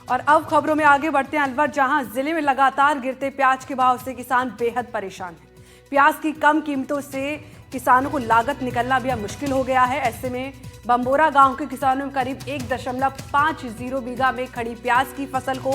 और अब खबरों में आगे बढ़ते हैं अलवर, जहां जिले में लगातार गिरते प्याज के भाव से किसान बेहद परेशान हैं। प्याज की कम कीमतों से किसानों को लागत निकलना भी अब मुश्किल हो गया है। ऐसे में बम्बोरा गांव के किसानों में करीब 1.50 बीघा में खड़ी प्याज की फसल को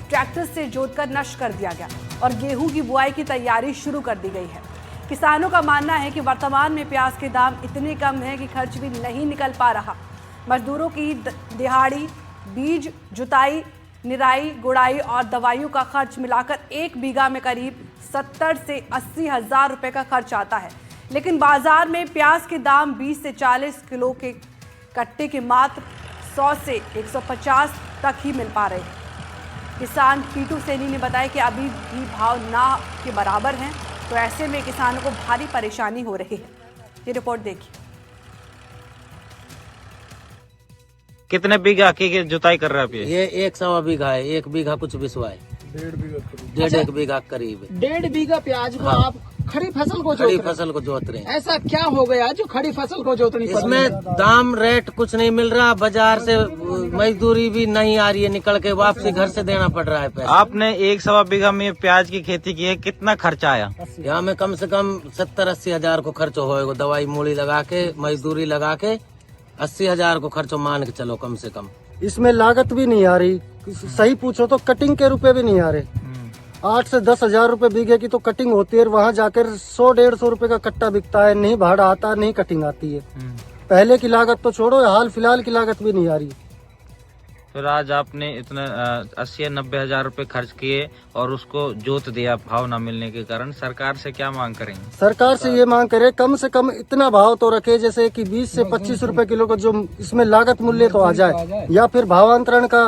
ट्रैक्टर से जोतकर नष्ट कर दिया गया और गेहूं की बुआई की तैयारी शुरू कर दी गई है। किसानों का मानना है कि वर्तमान में प्याज के दाम इतने कम हैं कि खर्च भी नहीं निकल पा रहा। मजदूरों की दिहाड़ी, बीज, जुताई, निराई, गुड़ाई और दवाइयों का खर्च मिलाकर 1 बीघा में करीब 70 से 80 हजार रुपए का खर्च आता है। लेकिन बाजार में प्याज के दाम 20 से 40 किलो के कट्टे के मात्र 100 से 150 तक ही मिल पा रहे हैं। किसान पीटू सैनी ने बताया कि अभी भी भाव ना के बराबर हैं, तो ऐसे में किसानों को भारी परेशानी हो रही है। ये रिपोर्ट देखिए। कितने बीघा की जुताई कर रहे हैं? ये 1 बीघा है, 1 बीघा कुछ बिस्वा है, 1.5 बीघा करीब। 1.5 बीघा प्याज को हाँ। आप खड़ी फसल को खड़ी फसल को जोत रहे हैं। ऐसा क्या हो गया जो खड़ी फसल को जोतनी पड़ रही है? इसमें दाम रेट कुछ नहीं मिल रहा, बाजार से मजदूरी भी नहीं आ रही है, निकल के वापसी घर से देना पड़ रहा है पैसा। आपने 1.25 बीघा में प्याज की खेती की है, कितना खर्चा आया? यहाँ में कम से कम 70-80 हजार को खर्च होएगा, दवाई मूली लगा के, मजदूरी लगा के 80 हजार को खर्चो मान के चलो कम से कम। इसमें लागत भी नहीं आ रही, सही पूछो तो कटिंग के रुपए भी नहीं आ रहे। 8 से 10 हजार रुपए बीघे की तो कटिंग होती है, वहाँ जाकर 100-150 रुपए का कट्टा बिकता है। नहीं भाड़ा आता, नहीं कटिंग आती है। पहले की लागत तो छोड़ो, हाल फिलहाल की लागत भी नहीं आ रही। फिर आज आपने इतना 80-90 हजार रुपए खर्च किए और उसको जोत दिया भाव न मिलने के कारण, सरकार से क्या मांग करेंगे? सरकार से ये मांग करे कम से कम इतना भाव तो रखे, जैसे कि 20 से 25 रुपए किलो का जो इसमें लागत मूल्य तो आ जाए, या फिर भावांतरण का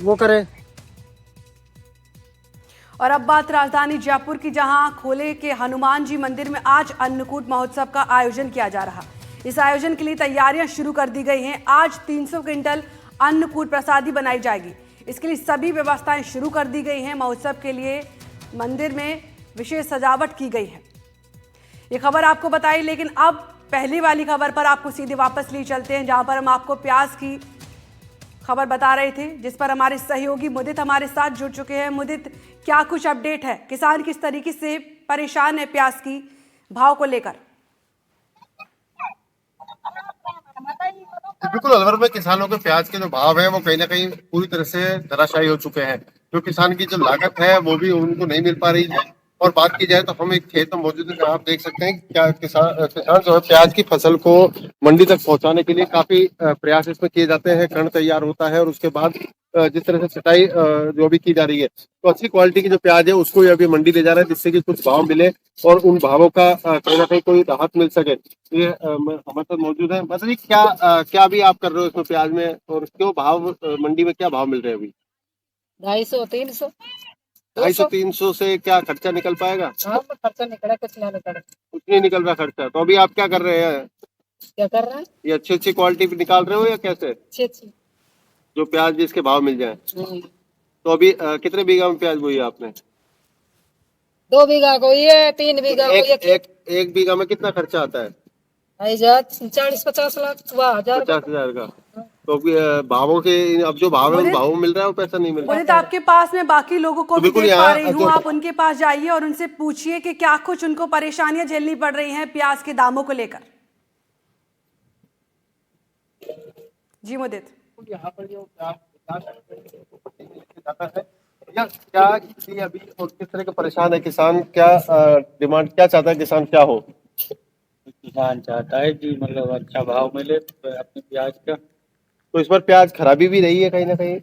वो करे। और अब बात राजधानी जयपुर की, जहां खोले के हनुमान जी मंदिर में आज अन्नकूट महोत्सव का आयोजन किया जा रहा। इस आयोजन के लिए तैयारियां शुरू कर दी गई हैं। आज 300 क्विंटल अन्नकूट प्रसादी बनाई जाएगी। इसके लिए सभी व्यवस्थाएं शुरू कर दी गई हैं। महोत्सव के लिए मंदिर में विशेष सजावट की गई है। ये खबर आपको बताई, लेकिन अब पहली वाली खबर पर आपको सीधे वापस ले चलते हैं, जहां पर हम आपको प्याज की खबर बता रहे थे, जिस पर हमारे सहयोगी मुदित हमारे साथ जुड़ चुके हैं। मुदित, क्या कुछ अपडेट है? किसान किस तरीके से परेशान है प्याज की भाव को लेकर? बिल्कुल, अलवर में किसानों के प्याज के जो भाव है वो कहीं ना कहीं पूरी तरह से धराशायी हो चुके हैं। जो किसान की जो लागत है वो भी उनको नहीं मिल पा रही है। और बात की जाए तो हम एक खेत में मौजूद हैं, आप देख सकते हैं क्या किसान जो है प्याज की फसल को मंडी तक पहुंचाने के लिए काफी प्रयास इसमें किए जाते हैं। कण तैयार होता है और उसके बाद जिस तरह से छटाई जो भी की जा रही है, तो अच्छी क्वालिटी की जो प्याज है उसको ये अभी मंडी ले जा रहा है, जिससे कि कुछ भाव मिले और उन भावों का कहीं ना कहीं कोई राहत मिल सके। ये हमारे साथ मौजूद है। मतलब क्या अभी आप कर रहे हो इसमें प्याज में, और क्यों भाव मंडी में क्या भाव मिल रहे हैं अभी? 250-300 250-300 से क्या खर्चा निकल पाएगा? खर्चा निकला, कुछ ना निकला। कुछ नहीं निकल रहा खर्चा। तो अभी आप क्या कर रहे हैं? क्या कर रहा है? ये अच्छी क्वालिटी निकाल रहे हो या कैसे, अच्छी जो प्याज जिसके भाव मिल जाए? तो अभी कितने बीघा में प्याज बोई है आपने? 2 बीघा को ये, 3 बीघा को ये। एक बीघा में कितना खर्चा आता है? 40-50 लाख, 50 हजार का। तो अभी भावों के, अब जो भाव है उन भावों में मिल रहा है, वो पैसा नहीं मिल रहा। मुदित, आपके पास में बाकी लोगों को तो भी बिल्कुल देख पा यहाँ रही हूँ, आप उनके पास जाइए और उनसे पूछिए कि क्या कुछ उनको परेशानियां झेलनी पड़ रही हैं प्याज के दामों को लेकर। जी मुदित। यहाँ पर जो क्या किसी अभी और किस तरह के परेशान है किसान, क्या डिमांड क्या चाहता है किसान, क्या हो? किसान चाहता है कि मतलब अच्छा भाव मिले अपने प्याज का। तो इस बार प्याज खराबी भी रही है कहीं ना कहीं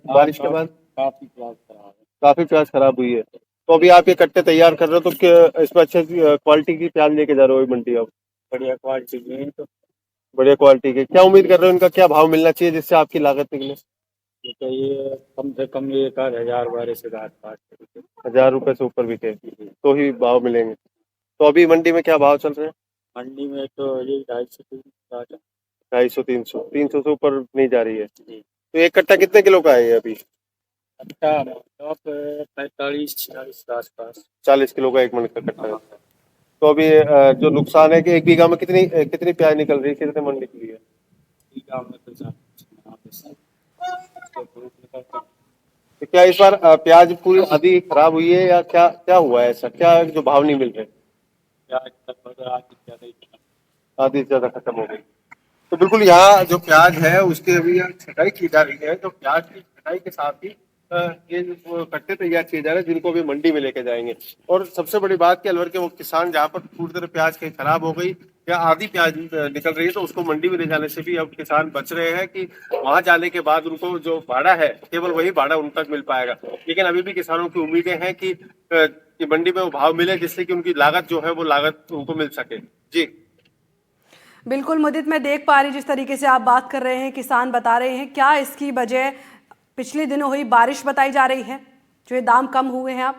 बारिश के बाद? काफी प्याज खराब हुई है। तो अभी आप ये कट्टे तैयार कर रहे हो, तो इसमें अच्छे क्वालिटी की प्याज लेके जा रहे हो मंडी? आप बढ़िया क्वालिटी की, तो बढ़िया क्वालिटी के क्या उम्मीद कर रहे हो, इनका क्या भाव मिलना चाहिए जिससे आपकी लागत निकले? तो ये कम से कम 1,000-1,200 से 1000 रुपए से ऊपर बिके तो ही भाव मिलेंगे। तो अभी मंडी में क्या भाव चल रहे हैं? मंडी में तो ये 250-300 से ऊपर नहीं जा रही है। तो एक कट्टा कितने किलो का है ये अभी? अच्छा 45-40 के आसपास। 40 किलो का 1 मन का कट्टा है। तो अभी जो नुकसान है कि 1 बीघा में कितनी प्याज निकल रही है, कितने मन निकली है? बीघा में तो तो धूप निकलता तो क्या इस बार प्याज पूरी आधी खराब हुई है या क्या क्या हुआ है ऐसा, क्या जो भाव नहीं मिल रहे? प्याज लगभग आधी ज्यादा ही आधी से ज्यादा खत्म हो गई। तो बिल्कुल यहाँ जो प्याज है उसकी अभी यहाँ छटाई की जा रही है। तो प्याज की छटाई के साथ ही ये जो कट्टे तैयार किए जा रहे हैं जिनको अभी मंडी में लेके जाएंगे। और सबसे बड़ी बात कि अलवर के वो किसान जहाँ पर पूरी तरह प्याज कहीं खराब हो गई या आधी प्याज निकल रही है तो उसको मंडी में ले जाने से भी अब किसान बच रहे हैं कि वहां जाने के बाद उनको जो भाड़ा है केवल वही भाड़ा उन तक मिल पाएगा। लेकिन अभी भी किसानों की उम्मीदें हैं कि मंडी में वो भाव मिले जिससे कि उनकी लागत जो है वो लागत उनको मिल सके। जी बिल्कुल मुदित, मैं देख पा रही जिस तरीके से आप बात कर रहे हैं, किसान बता रहे हैं, क्या इसकी वजह पिछले दिनों हुई बारिश बताई जा रही है जो ये दाम कम हुए हैं? आप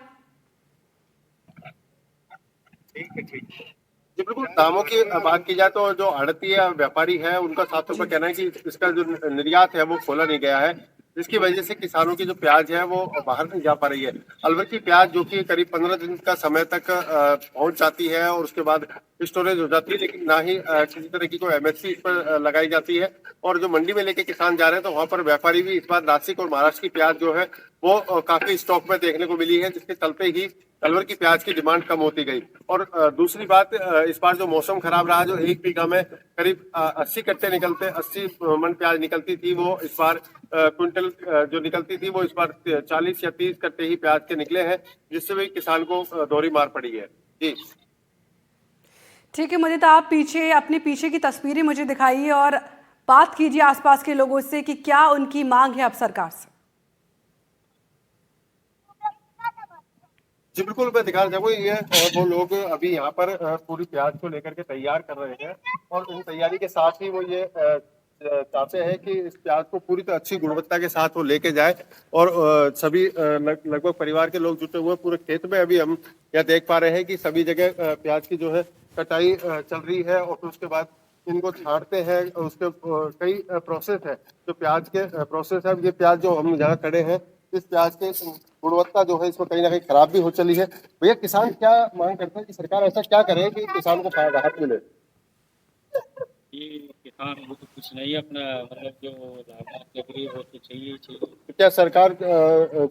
ठीक है, ठीक है जी। बिल्कुल दामों की बात की जाए तो जो आड़ती या व्यापारी है उनका साफ तौर पर कहना है कि इसका जो निर्यात है वो खोला नहीं गया है, जिसकी वजह से किसानों की जो प्याज है वो बाहर नहीं जा पा रही है। अलवर की प्याज जो कि करीब 15 दिन का समय तक पहुंच जाती है और उसके बाद स्टोरेज हो जाती है, लेकिन ना ही किसी तरह की कोई एमएसपी इस पर लगाई जाती है। और जो मंडी में लेके किसान जा रहे हैं तो वहां पर व्यापारी भी इस बार नासिक और महाराष्ट्र की प्याज जो है वो काफी स्टॉक में देखने को मिली है, जिसके चलते ही अलवर की प्याज की डिमांड कम होती गई। और दूसरी बात, इस बार जो मौसम खराब रहा, जो एक बीघा में करीब 80 कट्टे निकलते 80 मन प्याज निकलती थी, वो इस बार क्विंटल जो निकलती थी वो इस बार 40 या 30 कट्टे ही प्याज के निकले हैं, जिससे भी किसान को दोहरी मार पड़ी है। जी ठीक है मुदित, आप अपने पीछे की तस्वीरें मुझे दिखाइए और बात कीजिए आसपास के लोगों से कि क्या उनकी मांग है अब सरकार से। जी बिल्कुल, मैं दिखाना चाहूंगा ये वो लोग अभी यहाँ पर पूरी प्याज को लेकर के तैयार कर रहे हैं और उन तैयारी के साथ ही वो ये चाहते हैं कि इस प्याज को पूरी तरह अच्छी गुणवत्ता के साथ वो लेके जाए। और सभी लगभग परिवार के लोग जुटे हुए पूरे खेत में अभी हम यह देख पा रहे हैं कि सभी जगह प्याज की जो है कटाई चल रही है और फिर उसके बाद इनको छांटते हैं। उसके कई प्रोसेस है, जो प्याज के प्रोसेस है। ये प्याज जो हम जहाँ खड़े हैं, इस प्याज के गुणवत्ता जो है इसमें कहीं ना कहीं खराब भी हो चली है। भैया, किसान क्या मांग करते हैं कि सरकार ऐसा क्या करे कि किसान को राहत मिले? ये किसान वो तो कुछ नहीं, अपना मतलब जो लाभार्थ लग रही है वो तो चाहिए ही चाहिए। तो क्या सरकार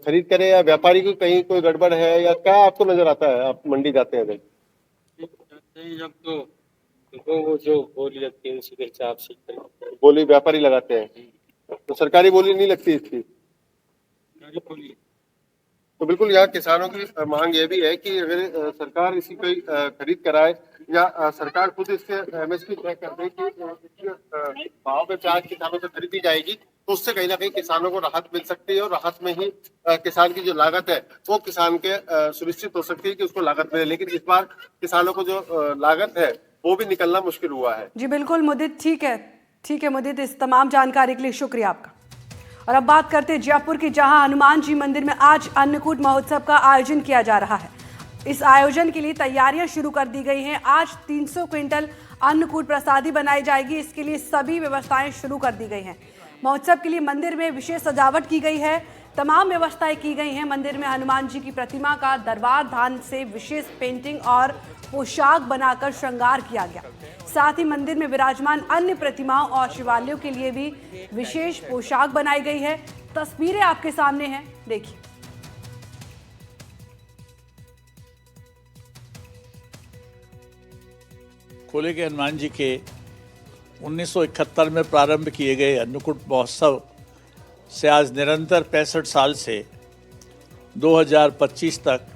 खरीद करे या व्यापारी को कहीं कोई गड़बड़ है या क्या आपको नजर आता है? आप मंडी जाते हैं जब तो वो जो बोली लगती है उसी के हिसाब से बोली व्यापारी लगाते हैं, तो सरकारी बोली नहीं लगती इसकी। बोली तो बिल्कुल यहाँ किसानों की मांग ये भी है कि अगर सरकार इसकी कोई खरीद कराए या सरकार खुद इसके एमएसपी तय कर दे कि भाव में प्याज किसानों से खरीदी जाएगी, तो उससे कहीं ना कहीं किसानों को राहत मिल सकती है और राहत में ही किसान की जो लागत है वो किसान के सुनिश्चित हो सकती है कि उसको लागत मिले। लेकिन इस बार किसानों को जो लागत है वो भी निकलना मुश्किल हुआ है। जी बिल्कुल मुदित, ठीक है मुदित, इस तमाम जानकारी के लिए शुक्रिया आपका। और अब बात करते हैं जयपुर की, जहां हनुमान जी मंदिर में आज अन्नकूट महोत्सव का आयोजन किया जा रहा है। इस आयोजन के लिए तैयारियां शुरू कर दी गई हैं। आज 300 क्विंटल अन्नकूट प्रसादी बनाई जाएगी, इसके लिए सभी व्यवस्थाएं शुरू कर दी गई हैं। महोत्सव के लिए मंदिर में विशेष सजावट की गई है, तमाम व्यवस्थाएं की गई हैं। मंदिर में हनुमान जी की प्रतिमा का दरबार धान से विशेष पेंटिंग और पोशाक बनाकर श्रृंगार किया गया। साथ ही मंदिर में विराजमान अन्य प्रतिमाओं और शिवालयों के लिए भी विशेष पोशाक बनाई गई है। तस्वीरें आपके सामने हैं, देखिए। खोले के हनुमान जी के 1971 में प्रारंभ किए गए अन्नकूट महोत्सव से आज निरंतर 65 साल से 2025 तक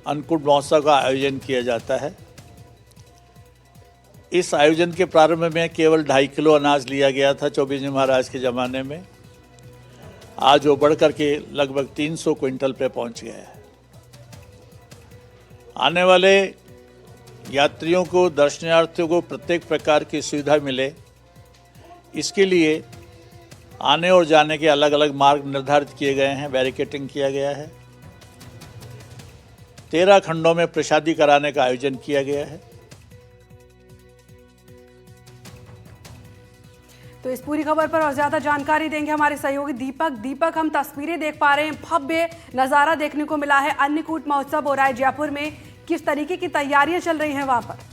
अन्नकूट महोत्सव का आयोजन किया जाता है। इस आयोजन के प्रारंभ में केवल 2.5 किलो अनाज लिया गया था 24 महाराज के ज़माने में। आज वो बढ़कर के लगभग 300 क्विंटल पे पहुंच गया है। आने वाले यात्रियों को, दर्शनार्थियों को प्रत्येक प्रकार की सुविधा मिले, इसके लिए आने और जाने के अलग अलग मार्ग निर्धारित किए गए हैं, बैरिकेडिंग किया गया है। 13 खंडों में प्रसादी कराने का आयोजन किया गया है। तो इस पूरी खबर पर और ज्यादा जानकारी देंगे हमारे सहयोगी दीपक। हम तस्वीरें देख पा रहे हैं, भव्य नजारा देखने को मिला है। अन्नकूट महोत्सव हो रहा है जयपुर में, किस तरीके की तैयारियां चल रही हैं वहां पर?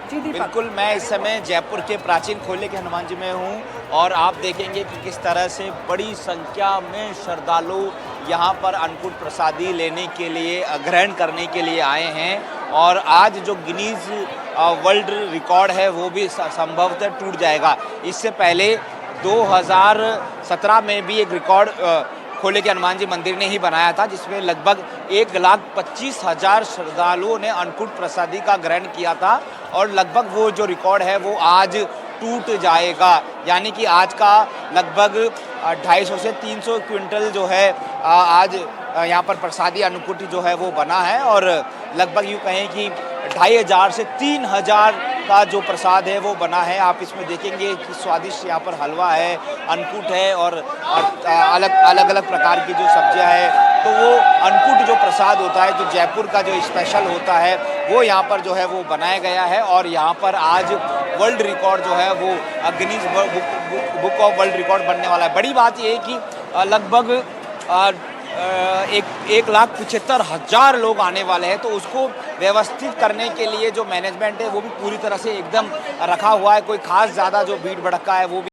जी दीपक। बिल्कुल, मैं इस समय जयपुर के प्राचीन खोले के हनुमान जी में हूँ और आप देखेंगे कि किस तरह से बड़ी संख्या में श्रद्धालु यहाँ पर अन्नकूट प्रसादी लेने के लिए, ग्रहण करने के लिए आए हैं। और आज जो गिनीज वर्ल्ड रिकॉर्ड है वो भी संभवतः टूट जाएगा। इससे पहले 2017 में भी एक रिकॉर्ड खोले के हनुमान जी मंदिर ने ही बनाया था, जिसमें लगभग 1,25,000 श्रद्धालुओं ने अन्नकूट प्रसादी का ग्रहण किया था और लगभग वो जो रिकॉर्ड है वो आज टूट जाएगा। यानी कि आज का लगभग 250 से 300 क्विंटल जो है आज यहाँ पर प्रसादी अन्नकूट जो है वो बना है और लगभग यूँ कहें कि 2,500 से 3,000 का जो प्रसाद है वो बना है। आप इसमें देखेंगे कि स्वादिष्ट यहाँ पर हलवा है, अन्नकूट है और अलग अलग प्रकार की जो सब्जियाँ हैं। तो वो अन्नकूट जो प्रसाद होता है, जो जयपुर का जो स्पेशल होता है, वो यहाँ पर जो है वो बनाया गया है और यहाँ पर आज वर्ल्ड रिकॉर्ड जो है वो Guinness book of world record बनने वाला है। बड़ी बात ये है कि लगभग 1,75,000 लोग आने वाले हैं, तो उसको व्यवस्थित करने के लिए जो मैनेजमेंट है वो भी पूरी तरह से एकदम रखा हुआ है। कोई खास ज़्यादा जो भीड़ भड़का है वो भी